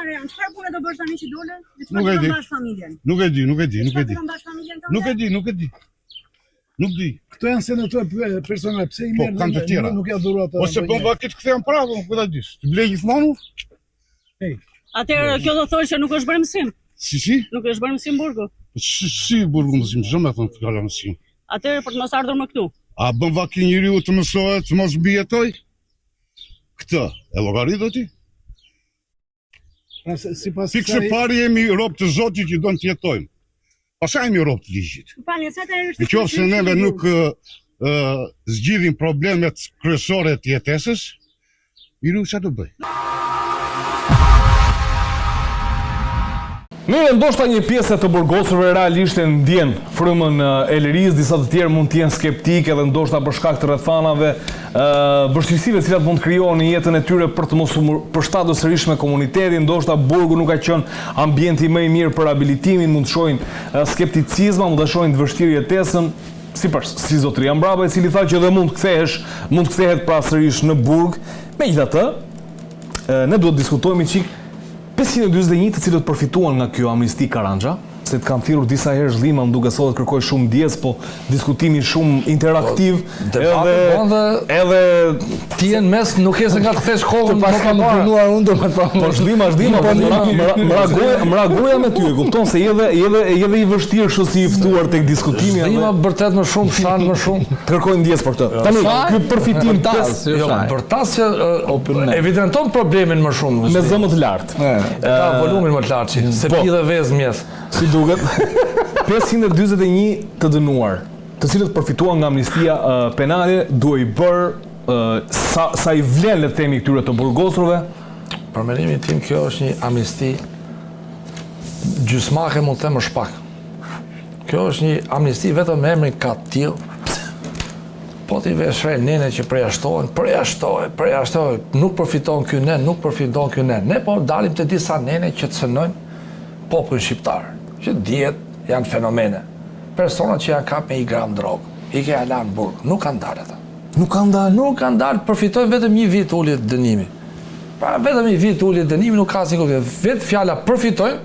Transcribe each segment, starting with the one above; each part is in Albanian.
Çfarë pune do bësh tani që dole? Nuk e di. Nuk e di. Nuk di. Këto janë senator personal, pse i merr? Kanë të tjera. Nuk ja dhuro ata. Ose po vakit kthehem prapë, ku ta dish. Të blej gjithmonë? Atëherë kjo do thotë që nuk është bërë mësim. Si? Nuk është bërë mësim burgu. Si burgu mësim, çdo më thon fjala mësim. Atëherë për të mos ardhur më këtu. A bën vaki njeriu të mësohet, të mos mbijetoj? Këtë, e llogarit ti? Pikë që pari jemi rob të Zotit që do të jetojmë. Pastaj jemi rob të ligjit. Nëse neve nuk zgjidhim problemet kryesore të jetesës, njeriu çfarë do bëj? Mirë, ndoshta një pjesë të burgosurve realisht e ndjen frymën e lirisë, disa të tjerë mund të jenë skeptikë edhe ndoshta për shkak të rrethanave, vështirësive të cilat mund të krijojnë në jetën e tyre për të mos u përshtatur sërish me komunitetin, ndoshta burgu nuk ka qenë ambienti më i mirë për riabilitimin, mund të shohin skepticizma, mund të shohin të vështirë jetesën, si zotëria Mbrapa, i cili tha që edhe mund të kthehet pra sërish në burg. Megjithatë, ne duhet të diskutojmë çik 541 të cilët përfituan nga kjo amnisti Karanja, se të kanë thirrur disa herë zhllima, më duket sot kërkoj shumë ndjes, po diskutimi shumë interaktiv, edhe ti në mes nuk e se nga të kthesh kohën, pas kam punuar unë domethënë. Po zhllima, mra goja me ty, e kupton se edhe i vështirë kështu si i ftuar tek diskutimi. Zhllima vërtet më shumë, shan më shumë. Kërkoj ndjes për këtë. Tani ky përfitim tas që evidenton problemin më shumë me zë më të lartë. Ka volumin më të lartë, se pi dhe vezë mjes. Si duket, 541 të dënuar, të cilët përfituan nga amnistia penale, duhet i bërë sa i vlen le të themi këtyre të burgosurve? Për mendimin tim kjo është një amnisti gjysmake, mund të them më shpak. Kjo është një amnisti vetëm me emrin ka tillë. Po ti veshre nene që përjashtohen, nuk përfiton ky nen, nuk përfiton ky nen. Ne po dalim të disa nene që të cënojnë popullin shqiptar, që dihet janë fenomene. Personat që janë kap me 1 gram drogë, i ke alarm burg, nuk kanë dalë ata. Nuk kanë dalë, përfitojnë vetëm 1 vit ulje të dënimi. Pra vetëm 1 vit ulje të dënimi nuk ka asnjë kuptim. Vetë fjala përfitojnë,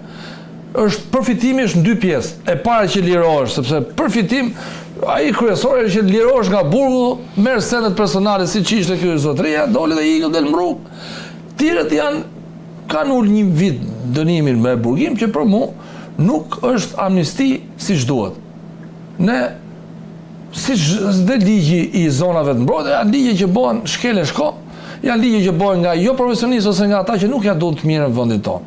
përfitimi është në 2 pjesë. E para që lirohesh, sepse përfitim ai kryesor është që lirohesh nga burgu, merr senet personale siç ishte ky zotëria, doli dhe ikën del në rrugë. Tjerët kanë ul 1 vit dënimin me burgim që për mua nuk është amnisti siç duhet. Ne siç dhe ligji i zonave të mbrojtura, janë ligje që bëhen shkele shko, janë ligje që bëhen nga jo profesionistë ose nga ata që nuk ja duan të mirën në vendin tonë.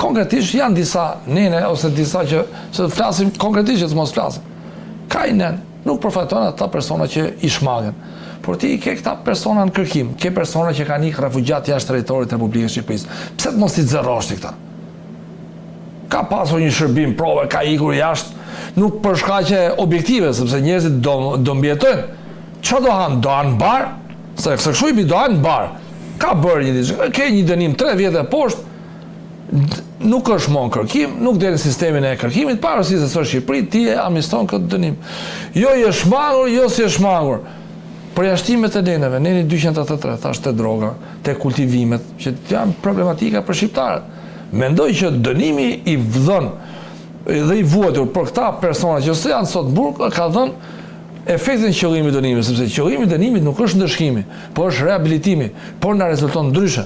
Konkretisht janë disa nene ose disa që të flasim konkretisht që të mos flasim. Ka i nen, nuk përfajtojnë ata persona që i shmagen. Por ti ke këta persona në kërkim, ke persona që kanë ikë refugjat jashtë territorit të Republikës Shqipërisë. Pse të mos i zërrosh ti këta? Ka pasur një shërbim prove, ka ikur jashtë, nuk për shkaqe objektive, sepse njerëzit do mbjetojnë. Çfarë do hanë? Do hanë bar? Se kështu i do hanë bar. Ka bërë një diçka, ke një dënim 3 vjet e poshtë, nuk është mon kërkim, nuk del në sistemin e kërkimit, pavarësisht se është Shqipëri, ti e amniston këtë dënim. Jo je shmangur, jo si e shmangur. Përjashtimet e neneve, neni 283, thash te droga, te kultivimet, që janë problematika për shqiptarët. Mendoj që dënimi i vdhën dhe i vuajtur për këta persona që janë sot në burg, ka dhënë efektin qëllimi dënimit, sepse qëllimi dënimit nuk është ndëshkimi, por është rehabilitimi, por na rezulton ndryshe.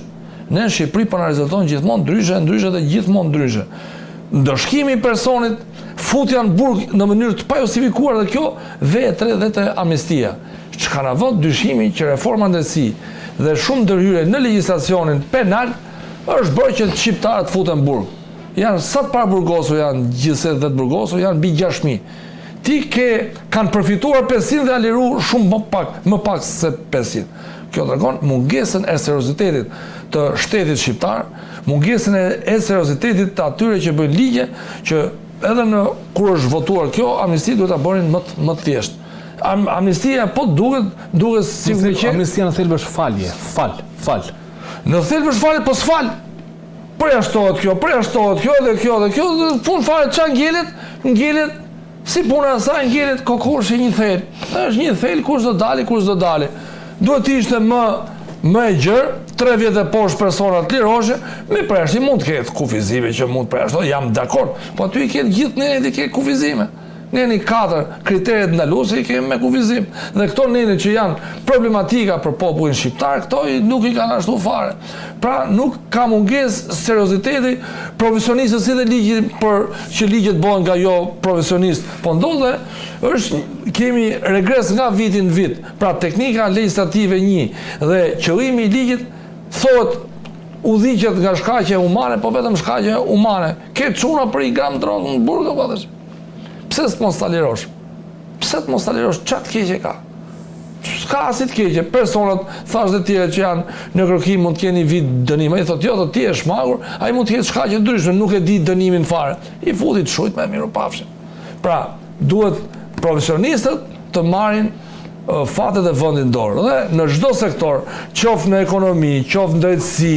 Ne në Shqipëri po na rezulton gjithmonë ndryshe dhe gjithmonë ndryshe. Ndëshkimi i personit, futja në burg në mënyrë të pajustifikuar dhe kjo vetë dhe të amnistia. Çka na vë dyshimi që reforma ndërsi dhe shumë ndërhyrje në legjislacionin penal është bërë që shqiptarët futen në burg. Janë sa të para burgosur, janë gjithsesi 10 burgosur, janë mbi 6000. Ti kanë përfituar 500 dhe janë liru shumë më pak se 500. Kjo tregon mungesën e seriozitetit të shtetit shqiptar, mungesën e seriozitetit të atyre që bëjnë ligje, që edhe kur është votuar kjo, amnisti duhet ta bënin më të thjeshtë. Amnistia po duket sigurisht që amnistia në thelb është falje, fal. Në thelb është falje, po s'fal. Përjashtohet kjo dhe kjo, pun fare çan ngjelet si puna e saj, ngjelet kokoshi një thel. Është një thel kush do dali. Duhet të ishte më më e gjerë, 3 vjet e poshtë persona të liroshë, me preshti mund të ketë kufizime që mund preshto, jam dakord, po aty i ketë gjithë nene i ketë kufizime. Neni 4 kriteret ndaluese i kemi me kufizim. Dhe këto nene që janë problematika për popullin shqiptar, këto nuk i kanë ashtu fare. Pra nuk ka mungesë serioziteti, profesionistët si dhe ligjit për që ligjet bëhen nga jo profesionist. Po ndodhe, kemi regres nga vitin në vit. Pra teknika legislative 1 dhe qëllimi i ligjit thotë udhiqet nga shkaqe humane, po vetëm shkaqe humane. Ke çuna për 1 gram drogë në burg apo atë? Pse s'të mos ta lirosh? Pse të mos ta lirosh? Çat keqe ka? S'ka asit keqe. Personat, thash dhe tjerë që janë në kërkim mund të keni vit dënim. Ai thotë, jo, do ti je shmagur, ai mund të ketë shkaqe ndryshme, nuk e di dënimin fare. I futi të shujt me miru pafshim. Pra, duhet profesionistët të marrin fatet e vendit në dorë. Dhe në çdo sektor, qoftë në ekonomi, qoftë në drejtësi,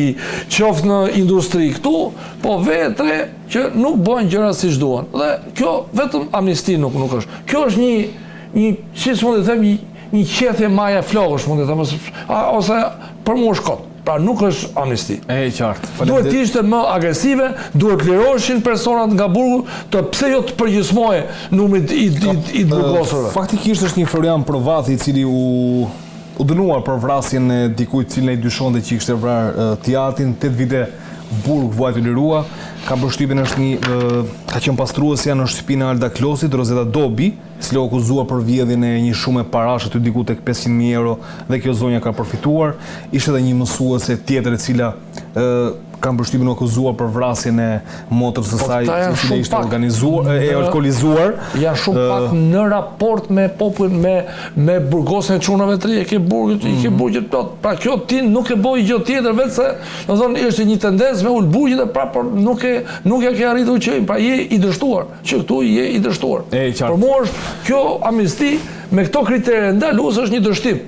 qoftë në industri këtu, po vetë që nuk bëjnë gjëra siç duan. Dhe kjo vetëm amnisti nuk është. Kjo është një si mund të them, një qethje maja flokësh, mund të them, ose për mua shkot. Pra nuk është amnisti. E qartë. Duhet të ishte më agresive, duhet liroshin personat nga burgu, të pse jo të përgjysmoje numrit i burgosurve. Faktikisht është një Florian Provati i cili u dënuar për vrasjen e dikujt cilën ai dyshonte që kishte vrarë Tiatin, 8 vite burg vuajtur lirua. Ka përshtypjen është ka qenë pastruesja në shtëpinë e Alda Klosit, Rozeta Dobi, i cili u akuzuar për vjedhjen e një shumë parash aty diku tek 500.000 euro dhe kjo zonja ka përfituar. Ishte edhe një mësuese tjetër e cila kanë përshtypjen u akuzuar për vrasjen e motrës së saj, e cila ishte organizuar e alkoolizuar. Janë shumë pak në raport me popullin, me burgosën e çunave të ri, e ke burgjet plot. Pra kjo ti nuk e boi gjë tjetër vetë se, do thonë, ishte një tendencë me ul burgjit dhe pra nuk e ke arritur që, pra je i dështuar, që këtu je i dështuar. Për mua është kjo amnisti me këto kritere ndaluese është një dështim.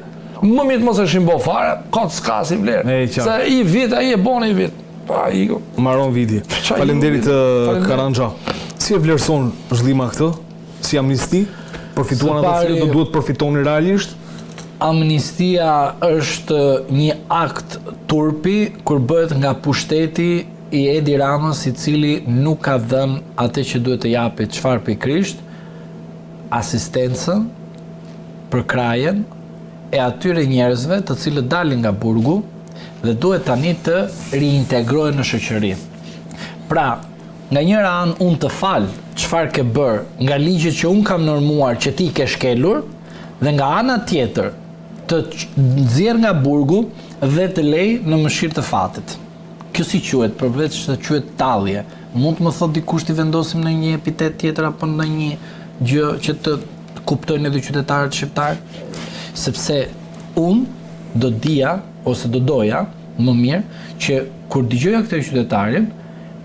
Më mirë mos e shimbo fare, kot s'ka si vlerë. Se i vit ai e bën i vit. Pa iko. Maron viti. Faleminderit Karanxha. Si e vlerëson zhllima këtë? Si amnisti? Përfituan ato që do duhet përfitoni realisht? Amnistia është një akt turpi kur bëhet nga pushteti i Edi Ramës, i cili nuk ka dhënë atë që duhet të japet, çfarë pikërisht asistencën për krajen e atyre njerëzve të cilët dalin nga burgu dhe duhet tani të riintegrohen në shoqëri. Pra, nga njëra anë unë të fal çfarë ke bërë nga ligjet që unë kam normuar që ti ke shkelur, dhe nga ana tjetër të nxjerr nga burgu dhe të lej në mëshirë të fatit. Kjo si quhet, përveç të quhet tallje. Mund të më thotë dikush t'i vendosim në një epitet tjetër apo në një gjë që të kuptojnë edhe qytetarët shqiptar? Sepse unë do dija ose do doja më mirë që kur dëgjoja këtë qytetarin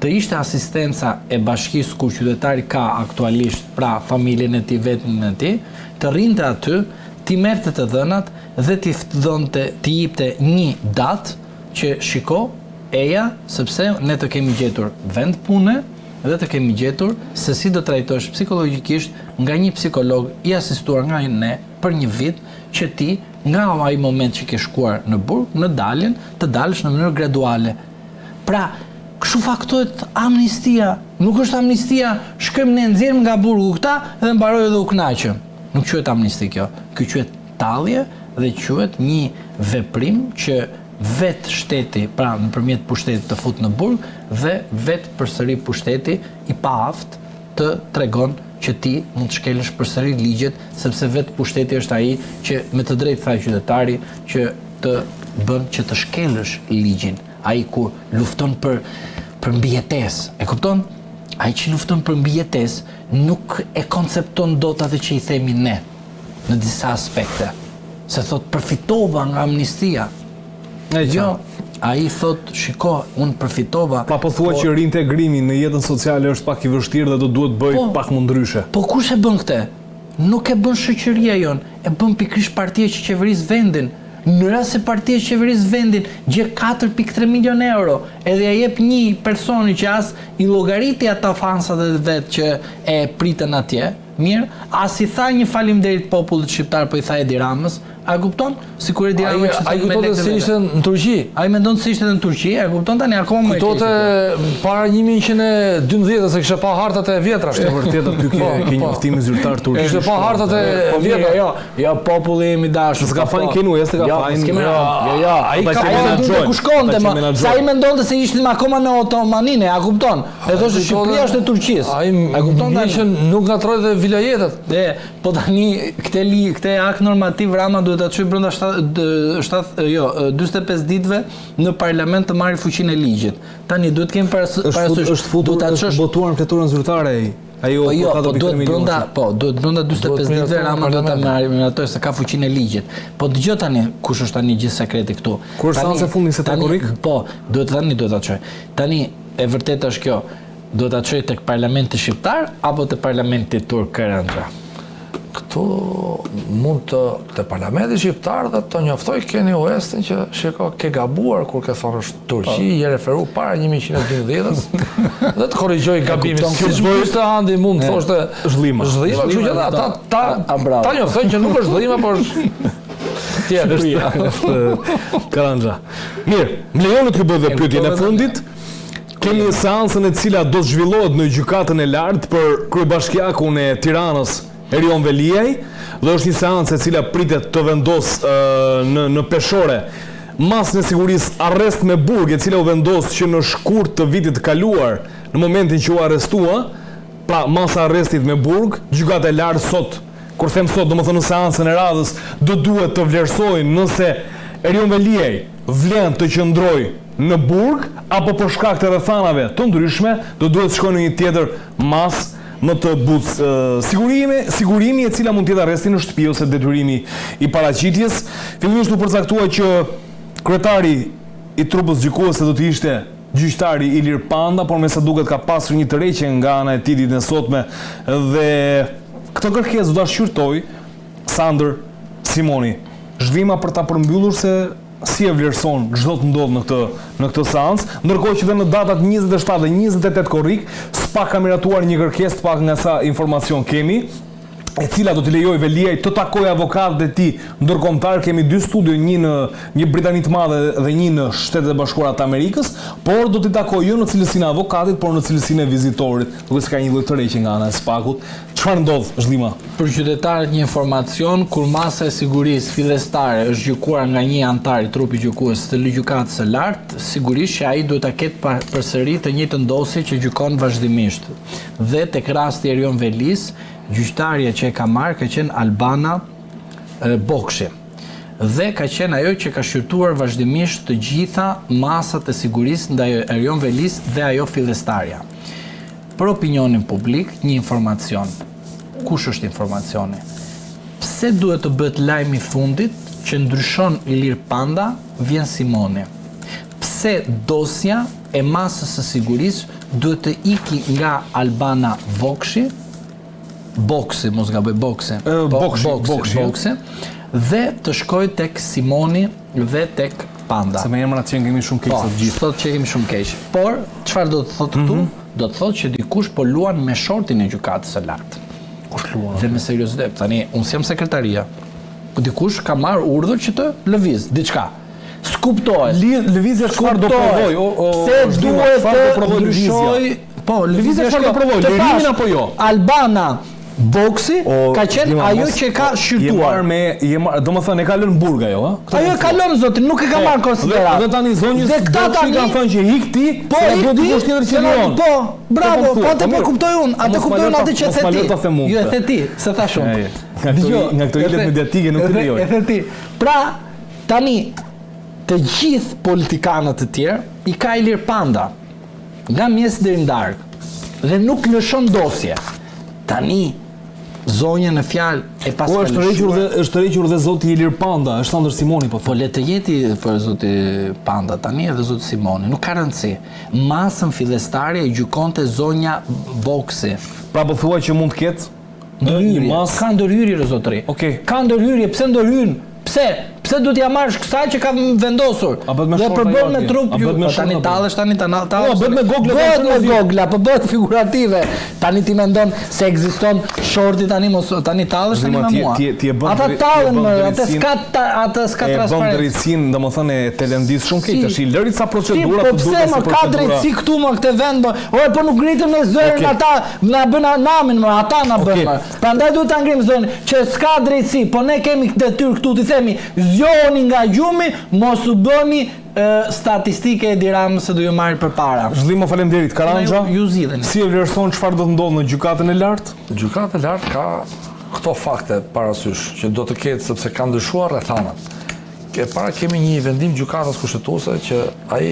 të ishte asistenca e bashkisë kur qytetari ka aktualisht, pra familjen e tij, vetën e tij, të rrinte aty, t'i merrte të dhënat dhe t'i jepte një datë që shiko eja, sepse ne të kemi gjetur vend pune dhe të kemi gjetur se si do trajtosh psikologjikisht nga një psikolog i asistuar nga ne për një vit, që ti nga ai moment që ke shkuar në burg, në daljen, të dalësh në mënyrë graduale. Pra, kështu faktohet amnistia. Nuk është amnistia, shkojmë ne nxjerrim nga burgu këta dhe mbaroi edhe u kënaqëm. Nuk quhet amnisti kjo. Kjo quhet tallje dhe quhet një veprim që vetë shteti, pra nëpërmjet pushtetit të fut në burg dhe vetë përsëri pushteti i paaft të tregon që ti mund të shkelësh përsëri ligjet, sepse vetë pushteti është ai që me të drejtë tha qytetari që të bën që të shkelësh ligjin. Ai kur lufton për mbijetesë, e kupton? Ai që lufton për mbijetesë nuk e koncepton dot atë që i themi ne në disa aspekte. Se thot përfitova nga amnistia. Jo, ai thot, shiko, unë përfitova. Pa po thua që reintegrimi në jetën sociale është pak i vështirë dhe do duhet bëj pak më ndryshe. Po kush e bën këtë? Nuk e bën shoqëria jon, e bën pikërisht partia që qeveris vendin. Në rast se partia që qeveris vendin gje 4.3 milion euro, edhe ja jep një personi që as i llogariti ata fansat e vet që e pritën atje, mirë, as i tha një faleminderit popullit shqiptar, po i tha Edi Ramës, A kupton? Sikur e dira Ai kupton se ishte në Turqi. Ai mendon se ishte në Turqi, e kupton tani akoma më e keq. Kuptonte para 1112 se kishte pa hartat e vjetra. Është vërtet aty ke njoftim zyrtar turk. Kishte pa hartat e vjetra. Jo, populli im i dashur. S'ka fajin kenu, s'ka fajin. Jo, ai ka menaxhuar ku shkonte më. Sa ai mendonte se ishte akoma në Otomaninë, a kupton? E thoshte Shqipëria është e Turqisë. Ai kupton tani që nuk ngatroi dhe vilajetet. Po tani këtë akt normativ Rama duhet ta çojë brenda 45 ditëve në parlament të marrë fuqinë e ligjit. Tani duhet kemi parasysh është futur botuar në fleturën zyrtare ai. Ajo duhet brenda 45 ditëve Rama do ta marrë se ka fuqinë e ligjit. Po dëgjoj tani kush është tani gjithë sekreti këtu. Kur sa se fundin se korrik? Po, duhet ta çoj. Tani e vërtetë është kjo. Do ta çoj tek parlamenti shqiptar apo te parlamenti turk Karanja? Këtu mund të parlamenti shqiptar dhe të njoftoj Keni Westin që shiko ke gabuar kur ke thonë është Turqi, je referu para 1112-s dhe të korrigjoj gabimin. Siç bëjë Andi mund të thoshte zhllima. Kështu që ta njoftoj që nuk është zhllima, por është Karanja. Mirë, më lejoni të bëj dhe pyetjen e fundit. Kemi seancën e cila do të zhvillohet në gjykatën e lartë për kryebashkiakun e Tiranës, Erion Veliaj, dhe është një seancë e cila pritet të vendos në peshore masën e sigurisë arrest me burg, e cila u vendos që në shkurt të vitit të kaluar, në momentin që u arrestua, pra masa arrestit me burg, gjykata e lartë sot, kur them sot, domethënë në seancën e radhës, do duhet të vlerësojnë nëse Erion Veliaj vlen të qëndroj në burg, apo për shkak të rrethanave të ndryshme, do duhet të shkojnë në një tjetër mas më të butë sigurimi e cila mund tjetë arresti në shtëpi ose detyrimi i paraqitjes. Fillimisht u përcaktua që kryetari i trupës gjykuese do të ishte gjyqtari Ilir Panda, por me sa duket ka pasur një tërheqje nga ana e tij ditën e sotme dhe këtë kërkesë do ta shqyrtoj Sandër Simoni. Zhvima për ta përmbyllur se si e vlerëson çdo të ndodh në këtë seancë, ndërkohë që dhe në datat 27 dhe 28 korrik s'pa ka miratuar një kërkesë të pak nga sa informacion kemi, e cila do t'i lejoj Veliaj të takoj avokatët e tij ndërkombëtar. Kemi dy studio, një në një Britani të Madhe dhe një në Shtetet e Bashkuara të Amerikës, por do t'i takoj jo në cilësinë e avokatit, por në cilësinë e vizitorit, duke se ka një lloj tërheqje nga ana e SPAK-ut. Çfarë ndodh, Zhllima? Për qytetarët një informacion, kur masa e sigurisë fillestare është gjykuar nga një antar i trupit gjykues të gjykatës së lartë, sigurisht që ai duhet ta ketë përsëri të njëjtën dosje që gjykon vazhdimisht. Dhe tek rasti Erion Velis, gjyqtarja që e ka marrë ka qenë Albana Bokshi dhe ka qenë ajo që ka shqyrtuar vazhdimisht të gjitha masat e sigurisë ndaj Erion Velis dhe ajo fillestarja. Për opinionin publik, një informacion. Kush është informacioni? Pse duhet të bëhet lajmi i fundit që ndryshon Ilir Panda, vjen Simoni? Pse dosja e masës së sigurisë duhet të iki nga Albana Boksi, mos gaboj Boksi, dhe të shkoj tek Simoni dhe tek Panda. Se me emrat që kemi shumë keq sot gjithë. Sot që kemi shumë keq. Por, çfarë do të thotë këtu? Do të thotë që dikush po luan me shortin e gjykatës së lartë. Kush luan? Dhe me seriozitet, tani unë jam sekretaria. Dikush ka marrë urdhër që të lëviz diçka. S'kuptohet. Lëvizja çfarë do provoj? Pse duhet të ndryshoj? Po, lëvizja çfarë do provoj? Lëvimin apo jo? Albana Boksi ka qenë ajo që ka shqyrtuar. Domethënë e ka lënë burg ajo, ha? Ajo e ka lënë zotin, nuk e ka marrë konsiderat. Dhe tani zonjës Boksi kanë thënë që hik ti, se do të kush tjetër që lion. Po, bravo, po atë po kuptoj unë, atë kuptoj unë atë që the ti. Jo e the ti, se thash unë. Nga këto ilet mediatike nuk i lejoj. E the ti. Pra, tani të gjithë politikanët e tjerë i ka Ilir Panda nga mjes deri në darkë dhe nuk lëshon dosje. Tani zonja në fjalë e pas është tërhequr dhe zoti Ilir Panda, është Sandër Simoni po. Po le të jeti për zoti Panda tani edhe zoti Simoni, nuk ka rëndësi. Masën fillestare e gjykonte zonja Boksi. Pra po thuaj që mund të ketë ndërhyrje. Ka ndërhyrje zotëri. Okej. Ka ndërhyrje, pse ndërhyn? Pse? Pse duhet ja marrësh kësaj që ka vendosur? Dhe përbën me trup ju. Tani tallesh tani tallesh. Bëhet me gogla. Bëhet me gogla, po bëhet figurative. Tani ti mendon se ekziston shorti tani mos tani tallesh tani me mua. Ata tallen më, atë s'ka transparencë. Bën drejtësinë, domethënë e telendis shumë keq, tash i lëri sa procedura të duhet se ka drejtësi këtu më këtë vend. Ore po nuk ngritëm në zërin ata, na bën namin më, ata na bën. Prandaj duhet ta ngrim zërin që s'ka drejtësi, po ne kemi detyrë këtu të themi zgjoni nga gjumi, mos u bëni statistike e Tiranës se do ju marrë përpara. Zhlimo, faleminderit. Karanja, ju zgjidheni. Si e vlerëson çfarë do të ndodhë në gjykatën e lartë? Gjykata e lartë ka këto fakte parasysh që do të ketë sepse kanë ndryshuar rrethanat. Para kemi një vendim gjykatës kushtetuese që ai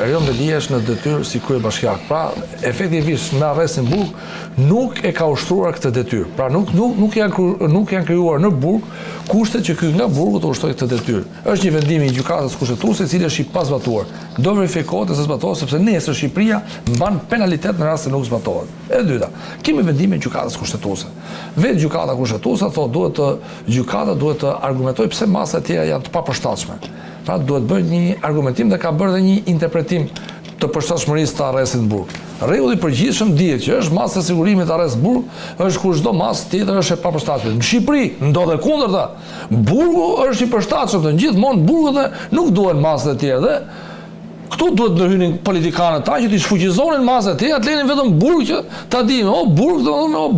Erion Delia është në detyrë si kryebashkiak. Pra, efektivisht në arrestin Burg nuk e ka ushtruar këtë detyrë. Pra nuk janë krijuar në Burg kushtet që ky nga Burgu të ushtrojë këtë detyrë. Është një vendim i gjykatës kushtetuese i cili është i pazbatuar. Do verifikohet se zbatohet sepse nesër Shqipëria mban penalitet në rast se nuk zbatohet. E dyta, kemi vendimin e gjykatës kushtetuese. Vetë gjykata kushtetuese thotë gjykata duhet të argumentojë pse masat e tjera janë të papërshtatshme. Pra duhet bëjë një argumentim dhe ka bërë dhe një interpretim të përshtatshmërisë të arrestit në Burg. Rregulli i përgjithshëm dihet që është masë e sigurimit arrest Burg, është kur çdo masë tjetër është e papërshtatshme. Në Shqipëri ndodhet kundërta. Burgu është i përshtatshëm, të gjithmonë Burgu dhe nuk duhen masat e tjera. Dhe këtu duhet ndërhynin politikanët ta që t'i shfuqizonin masat e tjera, të lenin vetëm Burg që ta dinë, Burg,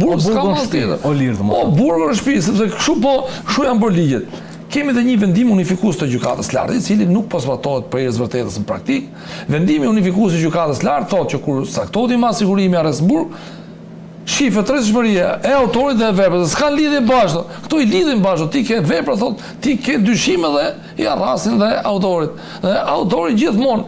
Burg s'ka masë tjetër. Burg është shtëpi, sepse kështu janë bërë ligjet. Kemi dhe një vendim unifikues të gjykatës lartë, i cili nuk po zbatohet përveç vërtetës në praktik. Vendimi unifikues i gjykatës lartë thotë që kur saktohet mas sigurimi arrest Burg, shifet rrezikshmëria e autorit dhe e veprës, s'kan lidhje bashkë. Këto i lidhin bashkë, ti ke vepra, thotë, ti ke dyshime dhe i arrasin dhe autorit. Dhe autori gjithmonë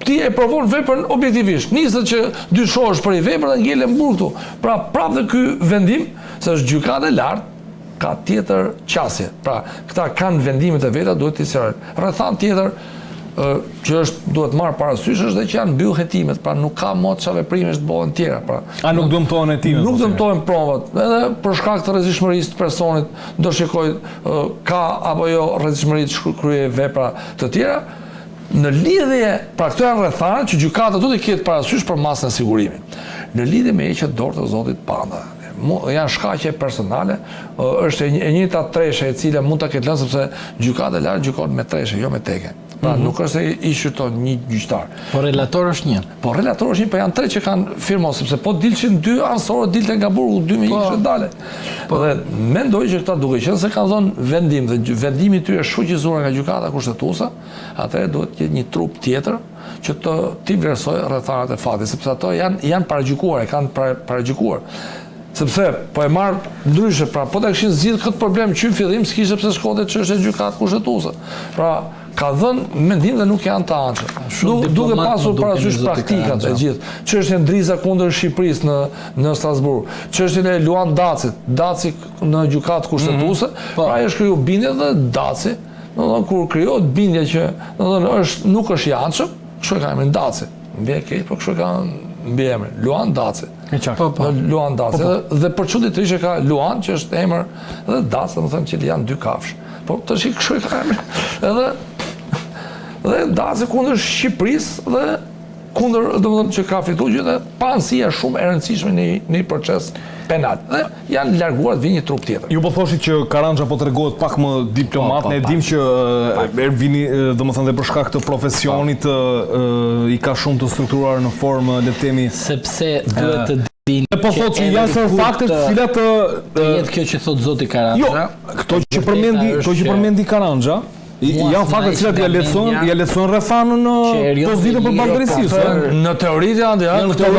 ti e provon veprën objektivisht. Niset që dyshohesh për i veprën dhe ngelen Burg këtu. Pra prapë dhe ky vendim, se është gjykatë e lartë, ka tjetër qasje. Pra, këta kanë vendimet e veta, duhet t'i sërën. Rrethan tjetër, që duhet marrë parasysh është dhe që janë mbyll hetimet, pra nuk ka mod qa veprimesh të bëhen tjera. Pra, nuk dëmtojnë hetimet? Nuk dëmtojnë provat. Edhe për shkak të rrezikshmërisë të personit, do shikoj ka apo jo rrezikshmëri të kryej vepra të tjera. Në lidhje, pra këto janë rrethanat që gjykata duhet të ketë parasysh për masën e sigurimit. Në lidhje me heqjet dorë të zotit Panda, janë shkaqe personale, është e njëjta treshe e cila mund ta ketë lënë sepse gjykata e lartë gjykon me treshe, jo me teke. Pra nuk është se i shqyrton një gjyqtar. Po relator është një. Po relator është një, po janë tre që kanë firmos, sepse po dilshin dy ansorë, dilte nga Burgu, 2000 ishte dale. Dhe mendoj që këta duke qenë se kanë dhënë vendim dhe vendimi i tyre është shfuqizuar nga gjykata kushtetuese, atëherë duhet të jetë një trup tjetër që ti vlerësoj rrethanat e faktit, sepse ato janë paragjykuar, kanë paragjykuar. Sepse po e marr ndryshe, pra po ta kishin zgjidhur këtë problem që në fillim s'kishte pse shkote çështja e gjykatë kushtetuese. Pra ka dhënë mendim dhe nuk janë të anshëm. Duke pasur parasysh praktikat e gjithë. Çështja e Ndriza kundër Shqipërisë në Strasburg, çështja e Luan Daci në gjykatë kushtetuese, pra ai është kriju bindje dhe Daci, domethënë kur krijohet bindja që domethënë nuk është i anshëm, kështu e ka emrin Daci. Mbi e keq, po kështu e ka mbi emrin Luan Daci. Luan Daci. Dhe për çuditërisht ka Luan që është emër dhe Daci, domethënë që janë dy kafsh. Po tash kështu e ka emrin. Dhe Daci kundër Shqipërisë dhe kundër domethënë që ka fituar gjithë pa anësia shumë e rëndësishme në një proces penal. Dhe janë larguar të vinë një trup tjetër. Ju po thoshit që Karanja po tregohet pak më diplomat, ne dim që vini domethënë dhe për shkak të profesionit i ka shumë të strukturuar në formë, le të themi, sepse duhet të dini. Po thotë që janë fakte të cilat të jetë kjo që thot zoti Karanja. Jo, këto që përmendi Karanja janë fakte të cilat ja lehtësojnë rrethanën pozitën për ballërisisë. Në teoritë janë këto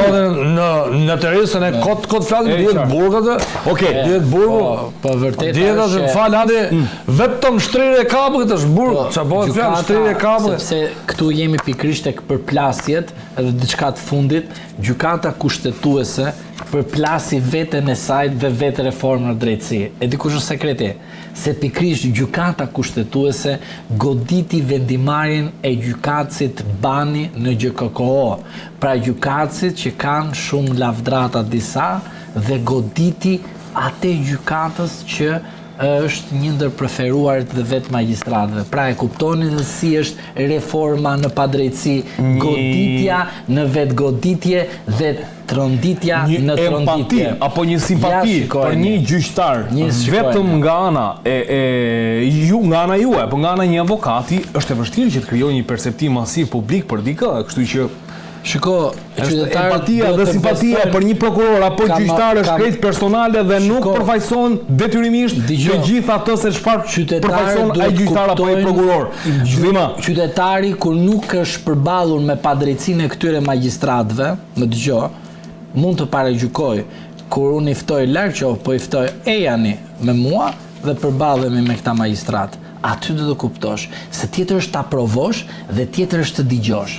në teorisë ne kot flasim dihet burgat. Okej, dihet burgu. Po vërtet. Dihet fal hadi vetëm shtrirë e kaput është burg. Çfarë bëhet fjalë shtrirë e kaput? Sepse këtu jemi pikërisht tek përplasjet edhe diçka të fundit, gjykata kushtetuese përplasi veten e saj dhe vetë reformën në drejtësi. E dikush është sekreti, se pikërisht gjykata kushtetuese goditi vendimarrjen e gjykatësit Bani në GKKO. Pra gjykatësit që kanë shumë lavdrata disa dhe goditi atë gjykatës që është një ndër preferuarit dhe vetë magjistratëve. Pra e kuptoni dhe si është reforma në padrejtësi, goditja në vetë goditje dhe tronditja në tronditje. Empati apo një simpati për një gjyqtar, vetëm nga ana nga ana juaj, po nga ana një avokati, është e vështirë që të krijojë një perceptim masiv publik për dikë, kështu që shiko, empatia dhe simpatia për një prokuror apo gjyqtar është krejt personale dhe nuk përfaqëson detyrimisht të gjithë ato se çfarë përfaqëson ai gjyqtar apo ai prokuror. Qytetari kur nuk është përballur me padrejtësinë e këtyre magjistratëve, më dëgjoj, mund të paragjykoj kur unë i ftoj larg qoftë, po i ftoj ejani me mua dhe përballemi me këta magjistrat. Aty do të kuptosh se tjetër është ta provosh dhe tjetër është të dëgjosh.